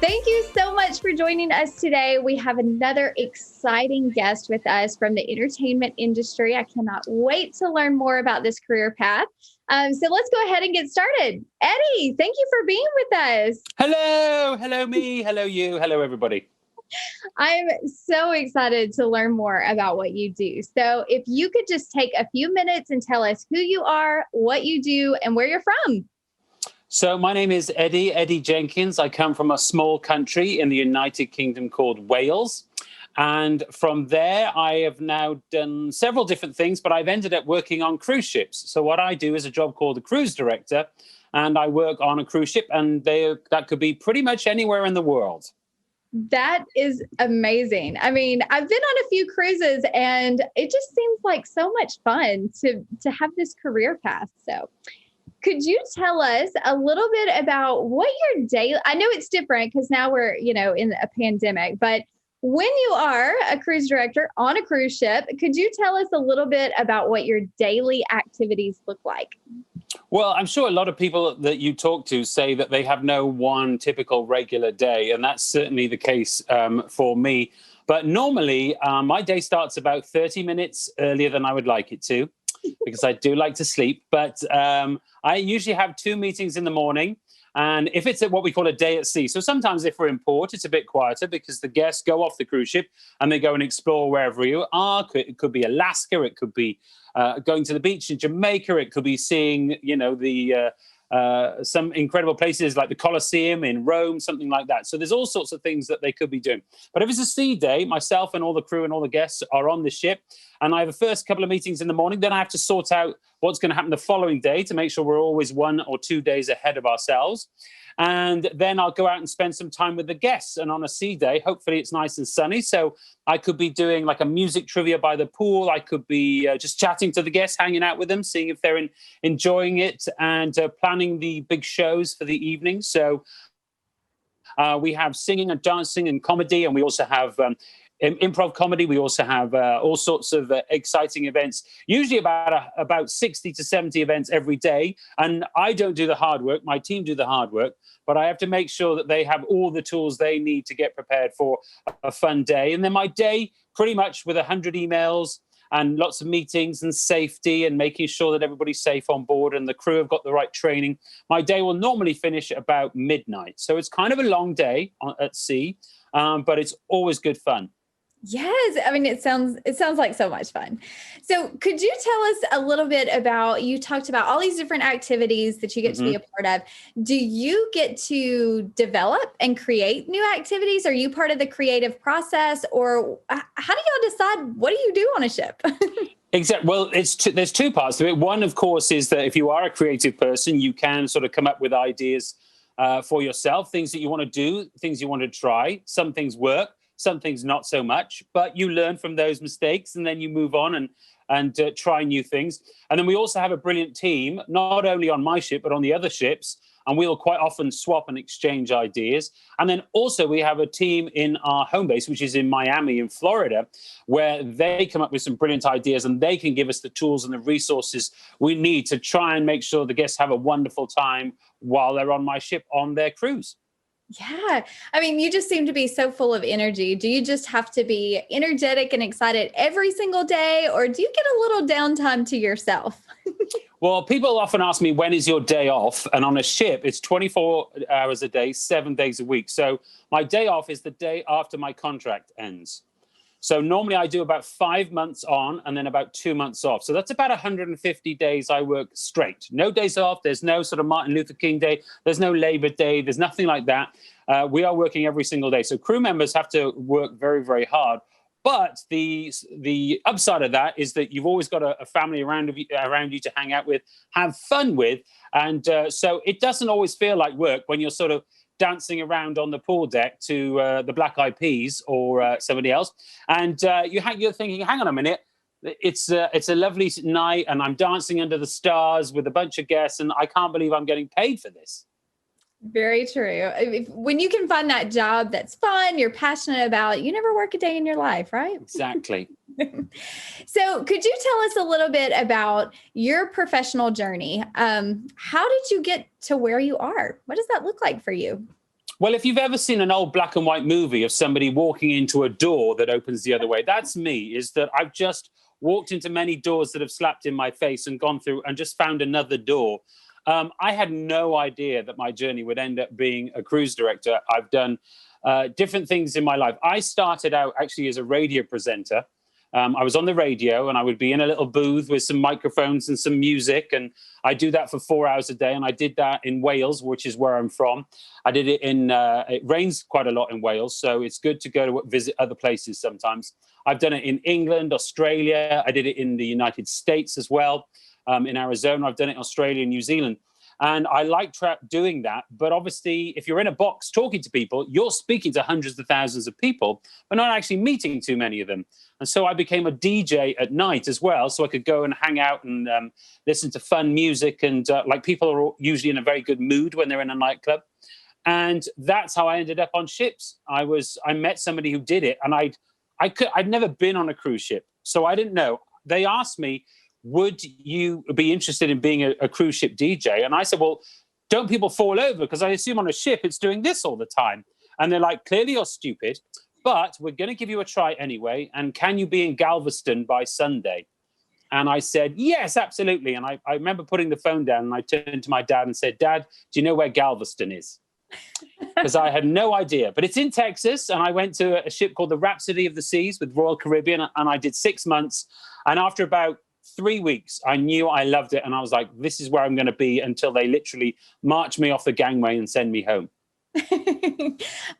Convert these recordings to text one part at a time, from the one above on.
Thank you so much for joining us today. We have another exciting guest with us from the entertainment industry. I cannot wait to learn more about this career path. So let's go ahead and get started. Eddy, thank you for being with us. Hello me, hello you, hello everybody. I'm so excited to learn more about what you do. So if you could just take a few minutes and tell us who you are, what you do, and where you're from. So my name is Eddy Jenkins. I come from a small country in the United Kingdom called Wales. And from there, I have now done several different things, but I've ended up working on cruise ships. So what I do is a job called a cruise director, and I work on a cruise ship, and that could be pretty much anywhere in the world. That is amazing. I mean, I've been on a few cruises and it just seems like so much fun to have this career path. So could you tell us a little bit about what your day, I know it's different because now we're, in a pandemic, but when you are a cruise director on a cruise ship, could you tell us a little bit about what your daily activities look like? Well, I'm sure a lot of people that you talk to say that they have no one typical regular day, and that's certainly the case for me. But normally, my day starts about 30 minutes earlier than I would like it to, because I do like to sleep. But I usually have 2 meetings in the morning. And if it's at what we call a day at sea, so sometimes if we're in port, it's a bit quieter because the guests go off the cruise ship and they go and explore wherever you are. It could be Alaska, it could be going to the beach in Jamaica, it could be seeing, some incredible places like the Colosseum in Rome, something like that. So there's all sorts of things that they could be doing. But if it's a sea day, myself and all the crew and all the guests are on the ship, and I have the first couple of meetings in the morning. Then I have to sort out what's going to happen the following day to make sure we're always 1 or 2 days ahead of ourselves. And then I'll go out and spend some time with the guests. And on a sea day, hopefully it's nice and sunny. So I could be doing like a music trivia by the pool. I could be just chatting to the guests, hanging out with them, seeing if they're enjoying it, and planning the big shows for the evening. So we have singing and dancing and comedy, and we also have improv comedy. We also have all sorts of exciting events, usually about 60 to 70 events every day. And I don't do the hard work. My team do the hard work, but I have to make sure that they have all the tools they need to get prepared for a fun day. And then my day, pretty much with 100 emails and lots of meetings and safety and making sure that everybody's safe on board and the crew have got the right training. My day will normally finish at about midnight. So it's kind of a long day at sea, but it's always good fun. Yes. I mean, it sounds like so much fun. So could you tell us a little bit about, you talked about all these different activities that you get to be a part of. Do you get to develop and create new activities? Are you part of the creative process, or how do y'all decide what do you do on a ship? Exactly. Well, there's two parts to it. One, of course, is that if you are a creative person, you can sort of come up with ideas for yourself, things that you want to do, things you want to try. Some things work, some things not so much, but you learn from those mistakes and then you move on and try new things. And then we also have a brilliant team, not only on my ship, but on the other ships. And we'll quite often swap and exchange ideas. And then also we have a team in our home base, which is in Miami in Florida, where they come up with some brilliant ideas and they can give us the tools and the resources we need to try and make sure the guests have a wonderful time while they're on my ship on their cruise. Yeah. I mean, you just seem to be so full of energy. Do you just have to be energetic and excited every single day, or do you get a little downtime to yourself? Well, people often ask me, when is your day off? And on a ship, it's 24 hours a day, 7 days a week. So my day off is the day after my contract ends. So normally I do about 5 months on and then about 2 months off. So that's about 150 days I work straight. No days off. There's no sort of Martin Luther King Day. There's no Labor Day. There's nothing like that. We are working every single day. So crew members have to work very, very hard. But the upside of that is that you've always got a family around you to hang out with, have fun with. And so it doesn't always feel like work when you're sort of dancing around on the pool deck to the Black Eyed Peas or somebody else. And you're thinking, hang on a minute, it's a lovely night and I'm dancing under the stars with a bunch of guests and I can't believe I'm getting paid for this. Very true. When you can find that job that's fun, you're passionate about, you never work a day in your life, right? Exactly. So could you tell us a little bit about your professional journey? How did you get to where you are? What does that look like for you? Well, if you've ever seen an old black and white movie of somebody walking into a door that opens the other way, that's me, is that I've just walked into many doors that have slapped in my face and gone through and just found another door. I had no idea that my journey would end up being a cruise director. I've done different things in my life. I started out actually as a radio presenter. I was on the radio and I would be in a little booth with some microphones and some music. And I do that for 4 hours a day. And I did that in Wales, which is where I'm from. I did it it rains quite a lot in Wales. So it's good to go to visit other places sometimes. I've done it in England, Australia. I did it in the United States as well. In Arizona, I've done it in Australia and New Zealand. And I like doing that. But obviously, if you're in a box talking to people, you're speaking to hundreds of thousands of people, but not actually meeting too many of them. And so I became a DJ at night as well. So I could go and hang out and listen to fun music. And like people are usually in a very good mood when they're in a nightclub. And that's how I ended up on ships. I met somebody who did it. And I'd never been on a cruise ship. So I didn't know. They asked me, would you be interested in being a cruise ship DJ? And I said, well, don't people fall over? Because I assume on a ship, it's doing this all the time. And they're like, clearly you're stupid, but we're going to give you a try anyway. And can you be in Galveston by Sunday? And I said, yes, absolutely. And I remember putting the phone down and I turned to my dad and said, Dad, do you know where Galveston is? Because I had no idea. But it's in Texas. And I went to a ship called the Rhapsody of the Seas with Royal Caribbean. And I did 6 months. And after about 3 weeks, I knew I loved it. And I was like, this is where I'm going to be until they literally march me off the gangway and send me home.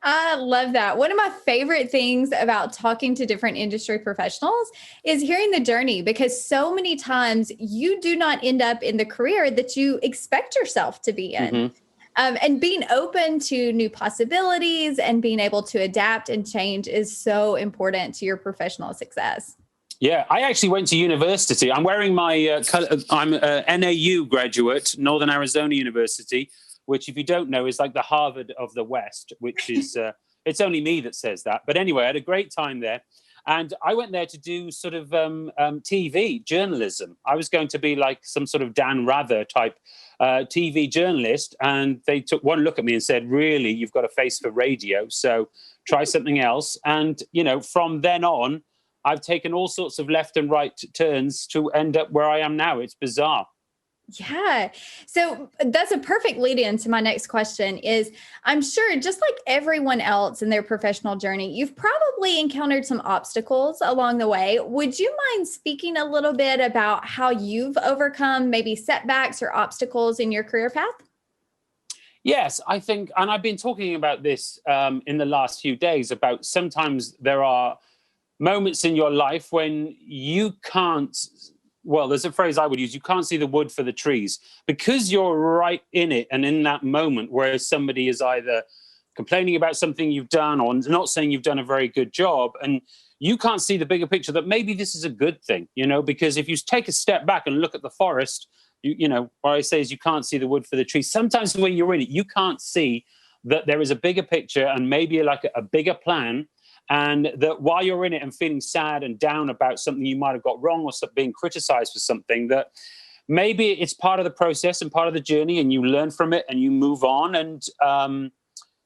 I love that. One of my favorite things about talking to different industry professionals is hearing the journey, because so many times you do not end up in the career that you expect yourself to be in. Mm-hmm. And being open to new possibilities and being able to adapt and change is so important to your professional success. Yeah, I actually went to university. I'm wearing my, I'm a NAU graduate, Northern Arizona University, which if you don't know is like the Harvard of the West, which is, it's only me that says that. But anyway, I had a great time there. And I went there to do sort of TV journalism. I was going to be like some sort of Dan Rather type TV journalist. And they took one look at me and said, really, you've got a face for radio, so try something else. And, you know, from then on, I've taken all sorts of left and right turns to end up where I am now. It's bizarre. Yeah. So that's a perfect lead in to my next question is, I'm sure just like everyone else in their professional journey, you've probably encountered some obstacles along the way. Would you mind speaking a little bit about how you've overcome maybe setbacks or obstacles in your career path? Yes, I think, and I've been talking about this in the last few days about sometimes there are moments in your life when you can't, well, there's a phrase I would use, you can't see the wood for the trees because you're right in it and in that moment where somebody is either complaining about something you've done or not saying you've done a very good job, and you can't see the bigger picture that maybe this is a good thing, you know, because if you take a step back and look at the forest, you know, what I say is you can't see the wood for the trees. Sometimes when you're in it, you can't see that there is a bigger picture and maybe like a bigger plan. And that while you're in it and feeling sad and down about something you might have got wrong or being criticized for something, that maybe it's part of the process and part of the journey and you learn from it and you move on and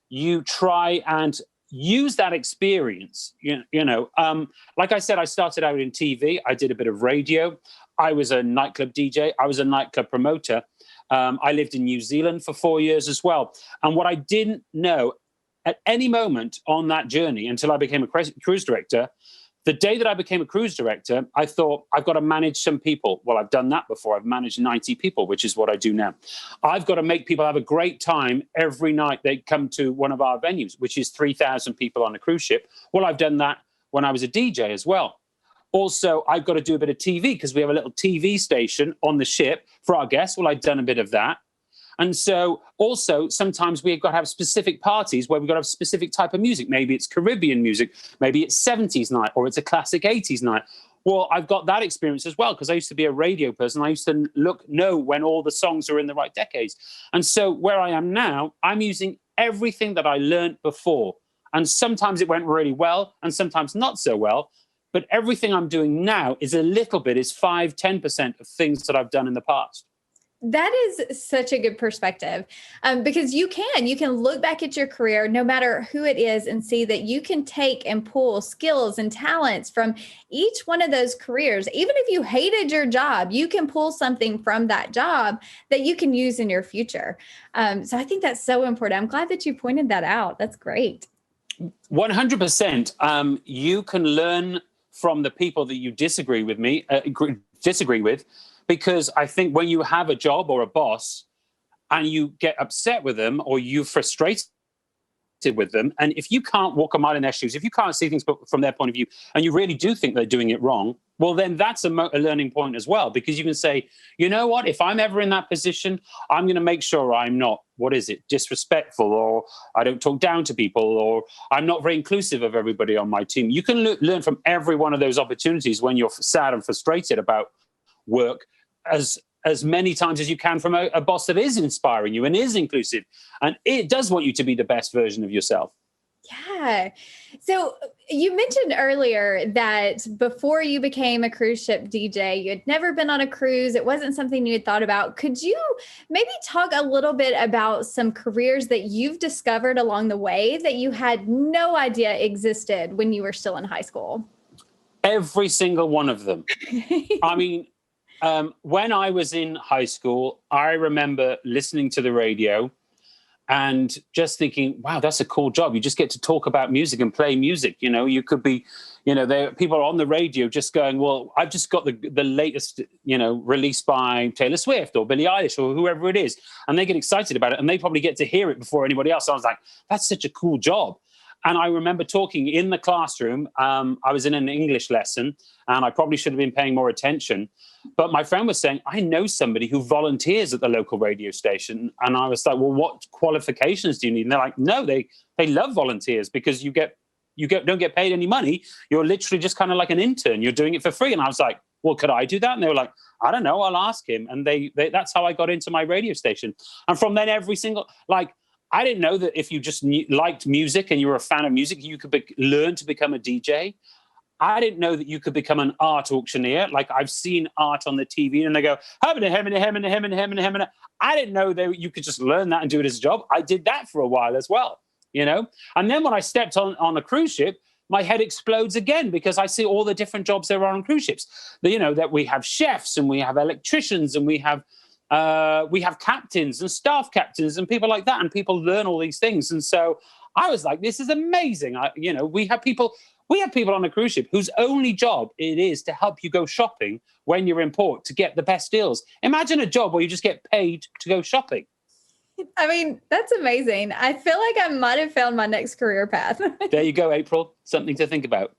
you try and use that experience. Like I said, I started out in TV. I did a bit of radio. I was a nightclub DJ. I was a nightclub promoter. I lived in New Zealand for 4 years as well. And what I didn't know at any moment on that journey until I became a cruise director, the day that I became a cruise director, I thought, I've got to manage some people. Well, I've done that before. I've managed 90 people, which is what I do now. I've got to make people have a great time every night they come to one of our venues, which is 3,000 people on a cruise ship. Well, I've done that when I was a DJ as well. Also, I've got to do a bit of TV because we have a little TV station on the ship for our guests. Well, I've done a bit of that. And so also sometimes we've got to have specific parties where we've got to have specific type of music. Maybe it's Caribbean music, maybe it's 70s night, or it's a classic 80s night. Well, I've got that experience as well because I used to be a radio person. I used to know when all the songs are in the right decades. And so where I am now, I'm using everything that I learned before. And sometimes it went really well and sometimes not so well. But everything I'm doing now is 5-10% of things that I've done in the past. That is such a good perspective, because you can look back at your career, no matter who it is, and see that you can take and pull skills and talents from each one of those careers. Even if you hated your job, you can pull something from that job that you can use in your future. So I think that's so important. I'm glad that you pointed that out. That's great. 100%. You can learn from the people that you disagree with, because I think when you have a job or a boss and you get upset with them or you're frustrated with them, and if you can't walk a mile in their shoes, if you can't see things from their point of view, and you really do think they're doing it wrong, well, then that's a learning point as well, because you can say, you know what, if I'm ever in that position, I'm going to make sure I'm not, disrespectful, or I don't talk down to people, or I'm not very inclusive of everybody on my team. You can learn from every one of those opportunities when you're sad and frustrated about work, as many times as you can from a boss that is inspiring you and is inclusive, and it does want you to be the best version of yourself. Yeah. So you mentioned earlier that before you became a cruise ship DJ, you had never been on a cruise. It wasn't something you had thought about. Could you maybe talk a little bit about some careers that you've discovered along the way that you had no idea existed when you were still in high school? Every single one of them. I mean, when I was in high school, I remember listening to the radio and just thinking, wow, that's a cool job. You just get to talk about music and play music. You know, you could be, people are on the radio just going, well, I've just got the latest, release by Taylor Swift or Billie Eilish or whoever it is. And they get excited about it and they probably get to hear it before anybody else. So I was like, that's such a cool job. And I remember talking in the classroom. I was in an English lesson and I probably should have been paying more attention. But my friend was saying, I know somebody who volunteers at the local radio station. And I was like, well, what qualifications do you need? And they're like, no, they love volunteers because you don't get paid any money. You're literally just kind of like an intern. You're doing it for free. And I was like, well, could I do that? And they were like, I don't know, I'll ask him. And they that's how I got into my radio station. And from then I didn't know that if you just liked music and you were a fan of music, you could learn to become a DJ. I didn't know that you could become an art auctioneer. Like I've seen art on the TV and they go, I didn't know that you could just learn that and do it as a job. I did that for a while as well, And then when I stepped on a cruise ship, my head explodes again because I see all the different jobs there are on cruise ships. That we have chefs and we have electricians and we have captains and staff captains and people like that, and people learn all these things. And so I was like, this is amazing. We have people on a cruise ship whose only job it is to help you go shopping when you're in port to get the best deals. Imagine a job where you just get paid to go shopping. I mean, that's amazing. I feel like I might have found my next career path. There you go, April. Something to think about.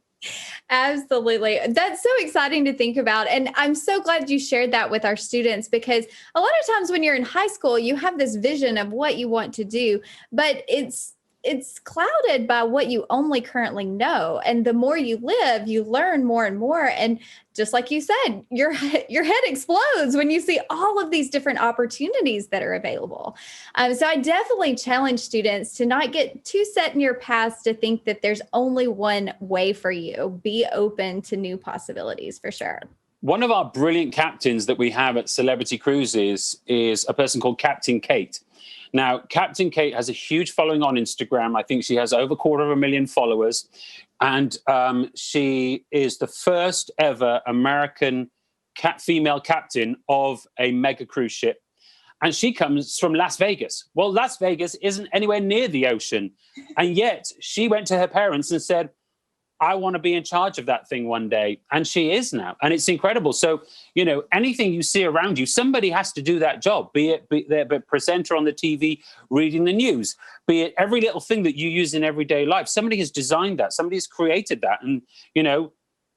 Absolutely. That's so exciting to think about. And I'm so glad you shared that with our students, because a lot of times when you're in high school, you have this vision of what you want to do, but it's clouded by what you only currently know. And the more you live, you learn more and more. And just like you said, your head explodes when you see all of these different opportunities that are available. So I definitely challenge students to not get too set in your past to think that there's only one way for you. Be open to new possibilities for sure. One of our brilliant captains that we have at Celebrity Cruises is a person called Captain Kate. Now, Captain Kate has a huge following on Instagram. I think she has over 250,000 followers. And she is the first ever American female captain of a mega cruise ship. And she comes from Las Vegas. Well, Las Vegas isn't anywhere near the ocean. And yet she went to her parents and said, I want to be in charge of that thing one day. And she is now. And it's incredible. So, anything you see around you, somebody has to do that job, be it the presenter on the TV reading the news, be it every little thing that you use in everyday life. Somebody has designed that. Somebody has created that. And,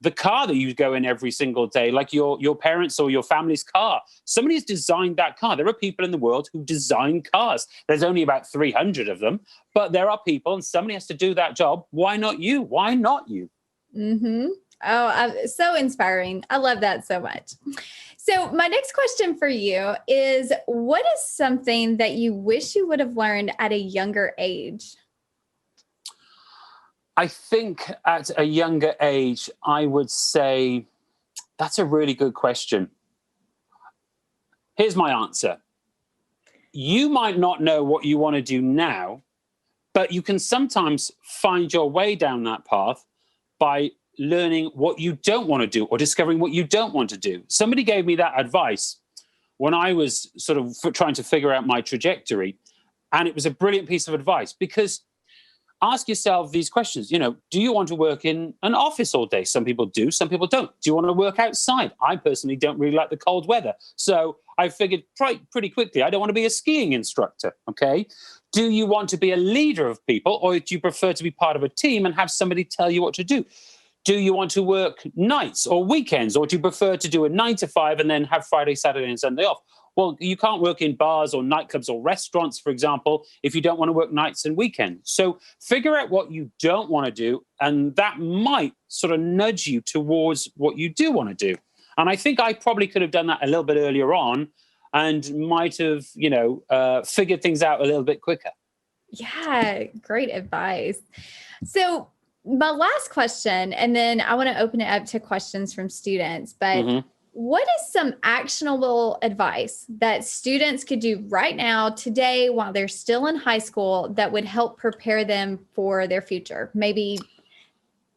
the car that you go in every single day, like your parents or your family's car, somebody has designed that car. There are people in the world who design cars. There's only about 300 of them, but there are people and somebody has to do that job. Why not you? Why not you? Mm-hmm. Oh, so inspiring. I love that so much. So my next question for you is, what is something that you wish you would have learned at a younger age? I think at a younger age, I would say that's a really good question. Here's my answer. You might not know what you want to do now, but you can sometimes find your way down that path by learning what you don't want to do or discovering what you don't want to do. Somebody gave me that advice when I was sort of trying to figure out my trajectory. And it was a brilliant piece of advice, because ask yourself these questions. Do you want to work in an office all day? Some people do, some people don't. Do you want to work outside? I personally don't really like the cold weather. So I figured pretty quickly, I don't want to be a skiing instructor, okay? Do you want to be a leader of people, or do you prefer to be part of a team and have somebody tell you what to do? Do you want to work nights or weekends, or do you prefer to do a 9 to 5 and then have Friday, Saturday, and Sunday off? Well, you can't work in bars or nightclubs or restaurants, for example, if you don't want to work nights and weekends. So figure out what you don't want to do, and that might sort of nudge you towards what you do want to do. And I think I probably could have done that a little bit earlier on and might have, figured things out a little bit quicker. Yeah, great advice. So my last question, and then I want to open it up to questions from students, but what is some actionable advice that students could do right now, today, while they're still in high school, that would help prepare them for their future? Maybe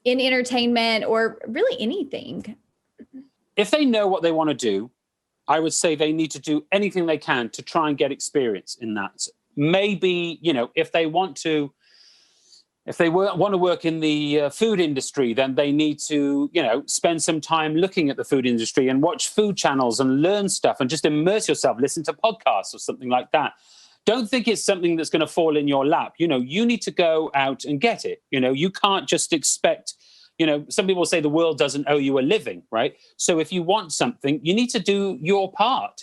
in entertainment or really anything. If they know what they want to do, I would say they need to do anything they can to try and get experience in that. Maybe, if they want to work in the food industry, then they need to, spend some time looking at the food industry and watch food channels and learn stuff and just immerse yourself, listen to podcasts or something like that. Don't think it's something that's going to fall in your lap. You need to go out and get it. You can't just expect, some people say the world doesn't owe you a living, right? So if you want something, you need to do your part.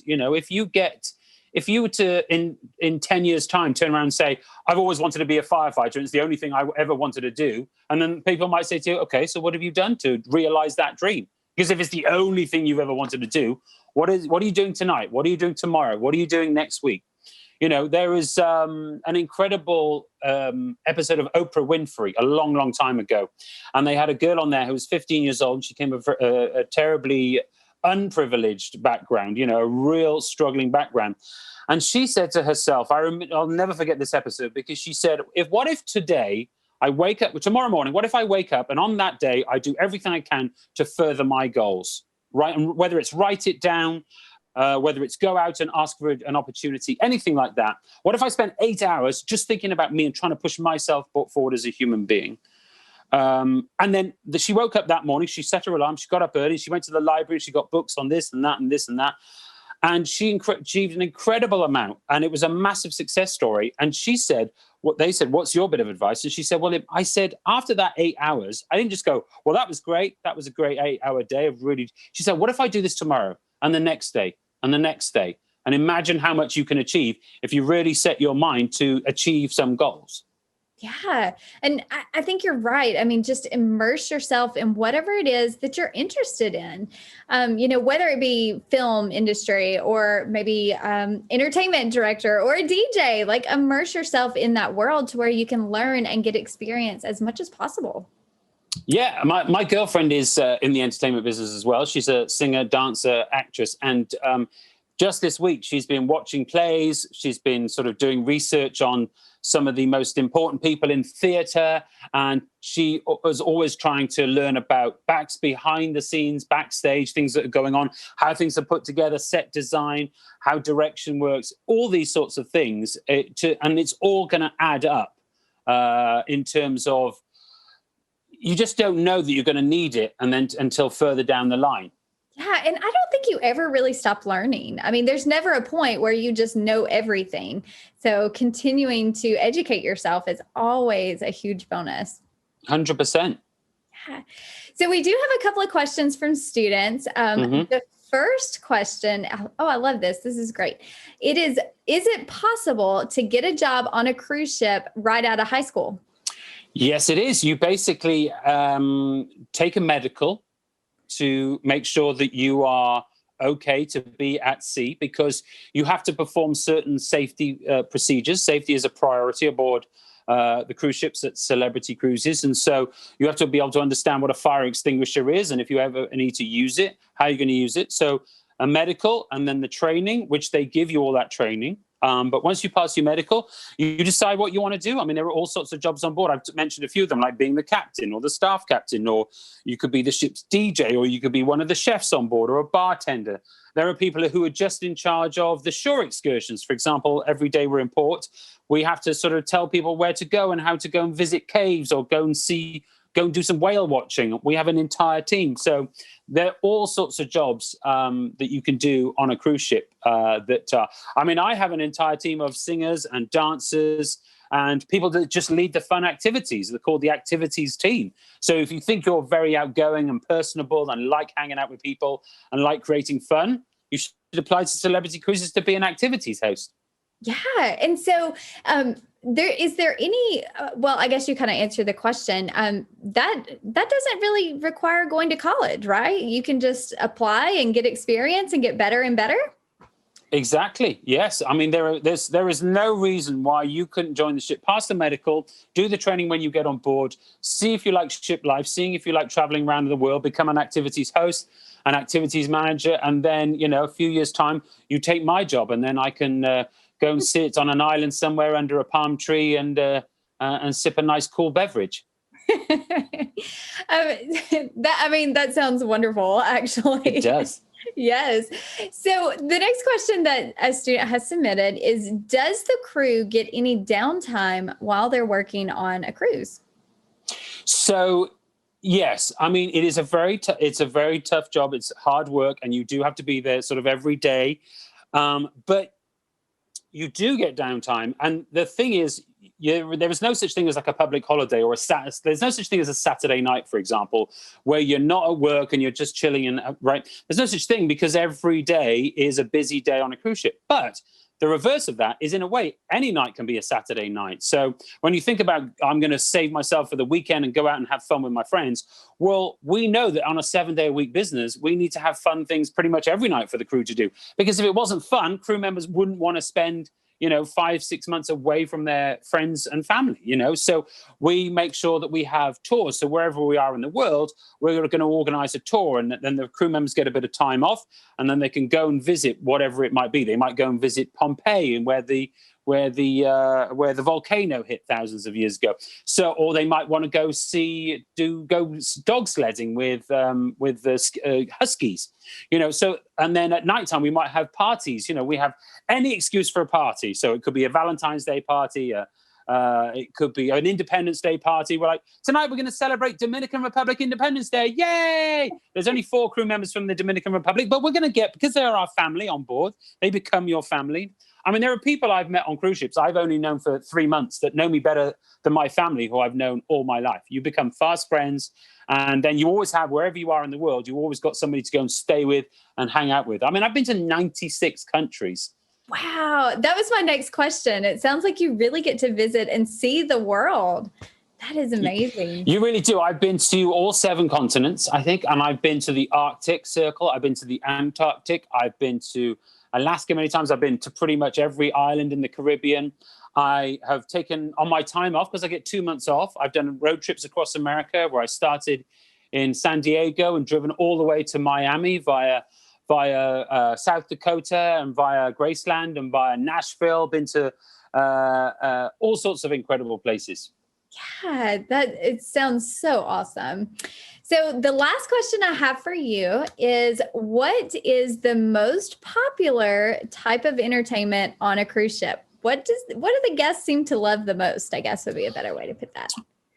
If you were to, in 10 years' time, turn around and say, I've always wanted to be a firefighter, and it's the only thing I ever wanted to do, and then people might say to you, okay, so what have you done to realize that dream? Because if it's the only thing you've ever wanted to do, what are you doing tonight? What are you doing tomorrow? What are you doing next week? There is an incredible episode of Oprah Winfrey a long, long time ago, and they had a girl on there who was 15 years old. She came from a terribly unprivileged background, a real struggling background. And she said to herself, I'll never forget this episode, because she said, what if today I wake up, tomorrow morning, what if I wake up and on that day I do everything I can to further my goals, right? And whether it's write it down, whether it's go out and ask for an opportunity, anything like that. What if I spent 8 hours just thinking about me and trying to push myself forward as a human being? And then she woke up that morning, she set her alarm, she got up early, she went to the library, she got books on this and that and this and that. And she achieved an incredible amount. And it was a massive success story. And she said, what's your bit of advice? And she said, I said, after that 8 hours, I didn't just go, well, that was great. That was a great 8-hour day. She said, what if I do this tomorrow and the next day and the next day? And imagine how much you can achieve if you really set your mind to achieve some goals. Yeah. And I think you're right. I mean, just immerse yourself in whatever it is that you're interested in, whether it be film industry or maybe entertainment director or a DJ, like immerse yourself in that world to where you can learn and get experience as much as possible. Yeah. My girlfriend is in the entertainment business as well. She's a singer, dancer, actress. And just this week, she's been watching plays. She's been sort of doing research on some of the most important people in theatre. And she was always trying to learn about behind the scenes, backstage, things that are going on, how things are put together, set design, how direction works, all these sorts of things. And it's all going to add up in terms of, you just don't know that you're going to need it and then until further down the line. Yeah. And I don't think you ever really stop learning. I mean, there's never a point where you just know everything. So continuing to educate yourself is always a huge bonus. 100%. Yeah. So we do have a couple of questions from students. The first question, I love this. This is great. Is it possible to get a job on a cruise ship right out of high school? Yes, it is. You basically take a medical to make sure that you are okay to be at sea, because you have to perform certain safety procedures. Safety is a priority aboard the cruise ships at Celebrity Cruises. And so you have to be able to understand what a fire extinguisher is, and if you ever need to use it, how you're going to use it. So a medical, and then the training, which they give you all that training. But once you pass your medical, you decide what you want to do. I mean, there are all sorts of jobs on board. I've mentioned a few of them, like being the captain or the staff captain, or you could be the ship's DJ, or you could be one of the chefs on board or a bartender. There are people who are just in charge of the shore excursions. For example, every day we're in port, we have to sort of tell people where to go and how to go and visit caves or go and do some whale watching. We have an entire team. So there are all sorts of jobs that you can do on a cruise ship. I have an entire team of singers and dancers and people that just lead the fun activities. They're called the activities team. So if you think you're very outgoing and personable and like hanging out with people and like creating fun, you should apply to Celebrity Cruises to be an activities host. Yeah. And so is there any, well, I guess you kind of answered the question. That doesn't really require going to college, right? You can just apply and get experience and get better and better. Exactly. Yes. I mean, there is no reason why you couldn't join the ship, pass the medical, do the training when you get on board, see if you like ship life, seeing if you like traveling around the world, become an activities host, an activities manager. And then, a few years' time, you take my job and then I can go and sit on an island somewhere under a palm tree and sip a nice cool beverage. That sounds wonderful, actually. It does. Yes. So the next question that a student has submitted is, does the crew get any downtime while they're working on a cruise? So, yes. I mean, it is it's a very tough job. It's hard work, and you do have to be there sort of every day. But you do get downtime. And the thing is, there is no such thing as like a public holiday or there's no such thing as a Saturday night, for example, where you're not at work and you're just chilling and right. There's no such thing because every day is a busy day on a cruise ship. But the reverse of that is, in a way, any night can be a Saturday night. So when you think about, I'm going to save myself for the weekend and go out and have fun with my friends, well, we know that on a 7-day-a-week business, we need to have fun things pretty much every night for the crew to do. Because if it wasn't fun, crew members wouldn't want to spend 5-6 months away from their friends and family, So we make sure that we have tours. So wherever we are in the world, we're going to organize a tour, and then the crew members get a bit of time off, and then they can go and visit whatever it might be. They might go and visit Pompeii, and where the volcano hit thousands of years ago. So, or they might want to go dog sledding with the huskies, So, and then at nighttime we might have parties. We have any excuse for a party. So it could be a Valentine's Day party. It could be an Independence Day party. We're like, tonight we're going to celebrate Dominican Republic Independence Day. Yay! There's only 4 crew members from the Dominican Republic, but we're going to because they're our family on board. They become your family. I mean, there are people I've met on cruise ships I've only known for 3 months that know me better than my family, who I've known all my life. You become fast friends, and then you always have, wherever you are in the world, you always got somebody to go and stay with and hang out with. I mean, I've been to 96 countries. Wow. That was my next question. It sounds like you really get to visit and see the world. That is amazing. You really do. I've been to all 7 continents, I think, and I've been to the Arctic Circle. I've been to the Antarctic. I've been to Alaska many times. I've been to pretty much every island in the Caribbean. I have taken on my time off because I get 2 months off. I've done road trips across America where I started in San Diego and driven all the way to Miami via South Dakota and via Graceland and via Nashville. Been to all sorts of incredible places. Yeah, it sounds so awesome. So the last question I have for you is, what is the most popular type of entertainment on a cruise ship? What do the guests seem to love the most, I guess would be a better way to put that.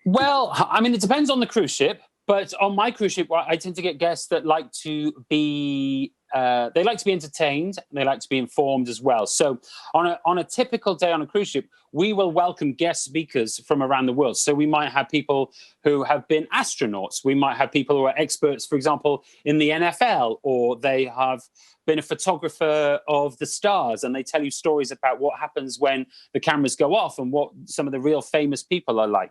Well, I mean, it depends on the cruise ship, but on my cruise ship, I tend to get guests that like to be they like to be entertained, and they like to be informed as well. So on a typical day on a cruise ship, we will welcome guest speakers from around the world. So we might have people who have been astronauts. We might have people who are experts, for example, in the NFL, or they have been a photographer of the stars, and they tell you stories about what happens when the cameras go off and what some of the real famous people are like.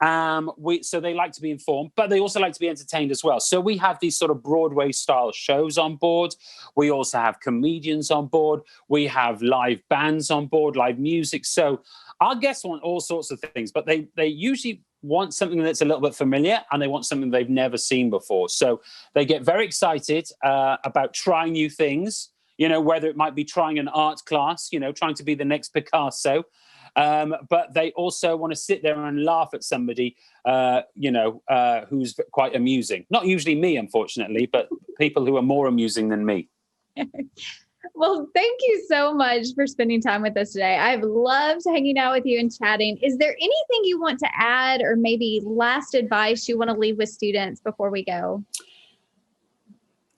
So they like to be informed, but they also like to be entertained as well. So we have these sort of Broadway style shows on board. We also have comedians on board. We have live bands on board, live music. So Our guests want all sorts of things, but they usually want something that's a little bit familiar, and they want something they've never seen before. So they get very excited about trying new things, whether it might be trying an art class, trying to be the next Picasso. But they also want to sit there and laugh at somebody, who's quite amusing. Not usually me, unfortunately, but people who are more amusing than me. Well, thank you so much for spending time with us today. I've loved hanging out with you and chatting. Is there anything you want to add, or maybe last advice you want to leave with students before we go?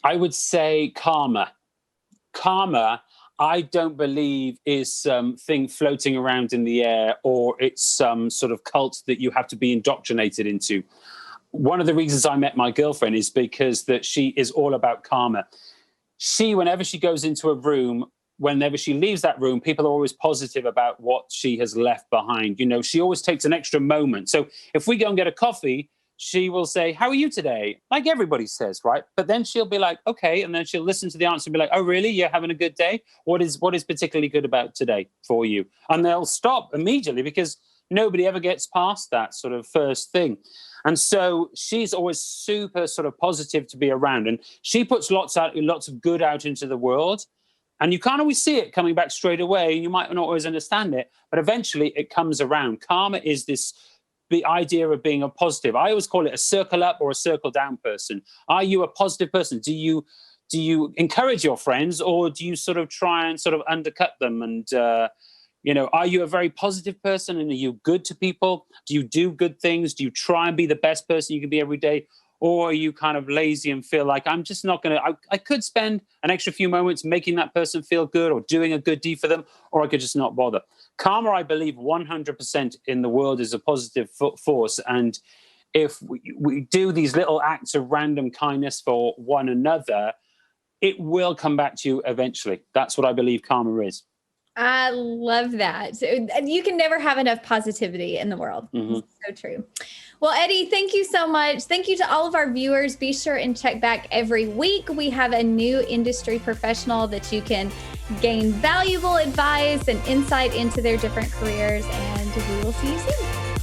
I would say karma. Karma, I don't believe is something floating around in the air, or it's some sort of cult that you have to be indoctrinated into. One of the reasons I met my girlfriend is because that she is all about karma. Whenever she goes into a room, whenever she leaves that room, people are always positive about what she has left behind. She always takes an extra moment. So if we go and get a coffee, she will say, "How are you today?" Like everybody says, right? But then she'll be like, "Okay." And then she'll listen to the answer and be like, "Oh, really? You're having a good day? What is particularly good about today for you?" And they'll stop immediately, because nobody ever gets past that sort of first thing. And so she's always super sort of positive to be around. And she puts lots of good out into the world. And you can't always see it coming back straight away. You might not always understand it, but eventually it comes around. Karma is the idea of being a positive. I always call it a circle up or a circle down person. Are you a positive person? Do you encourage your friends, or do you sort of try and sort of undercut them? And, are you a very positive person, and are you good to people? Do you do good things? Do you try and be the best person you can be every day? Or are you kind of lazy and feel like, I'm just not going to, I could spend an extra few moments making that person feel good or doing a good deed for them, or I could just not bother. Karma, I believe 100% in the world is a positive force. And if we do these little acts of random kindness for one another, it will come back to you eventually. That's what I believe karma is. I love that. So you can never have enough positivity in the world. Mm-hmm. So true. Well, Eddy, thank you so much. Thank you to all of our viewers. Be sure and check back every week. We have a new industry professional that you can gain valuable advice and insight into their different careers, and we will see you soon.